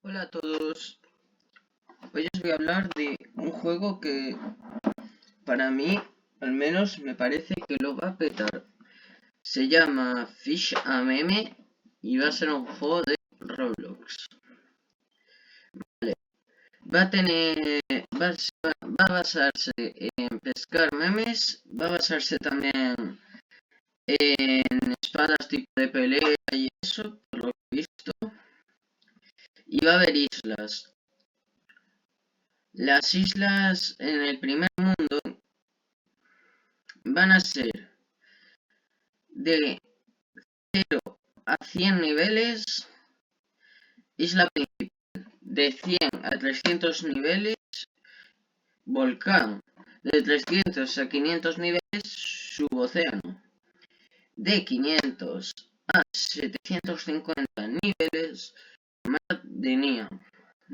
Hola a todos, hoy os voy a hablar de un juego que para mí al menos me parece que lo va a petar. Se llama Fish a Meme y va a ser un juego de Roblox. Vale, va a tener, va a basarse en pescar memes, va a basarse también en espadas tipo de pelea y eso, por lo que he visto, y va a haber islas. Las islas en el primer mundo van a ser de 100 niveles, isla principal. De 100 a 300 niveles, volcán. De 300 a 500 niveles, subocéano. De 500 a 750 niveles, mar de Nia.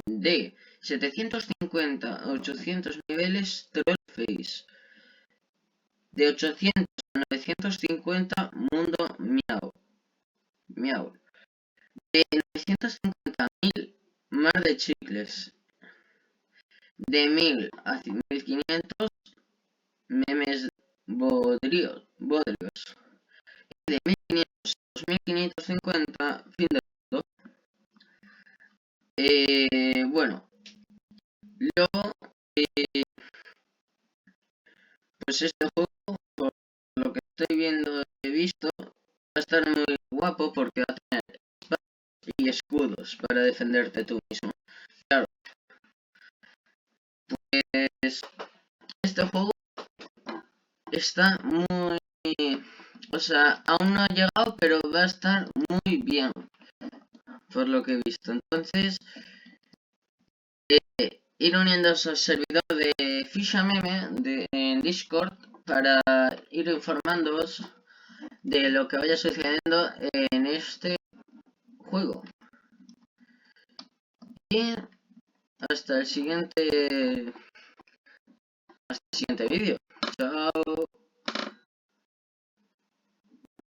De 750 a 800 niveles, Trollface. De 800 a 950, mundo Miau. Miau. De 950.000, mar de chicles. De 1000 a 1500, memes bodrios. Y de 1500 a 2550, fin del mundo. Bueno, luego, pues este juego, por lo que estoy viendo, he visto, va a estar muy guapo porque va a tener espadas y escudos para defenderte tú mismo. Claro, pues este juego está muy... O sea, aún no ha llegado, pero va a estar muy bien, por lo que he visto. Entonces, ir uniéndose al servidor de Fishameme en Discord para ir informándoos de lo que vaya sucediendo en este juego. Y hasta el siguiente vídeo. Chao.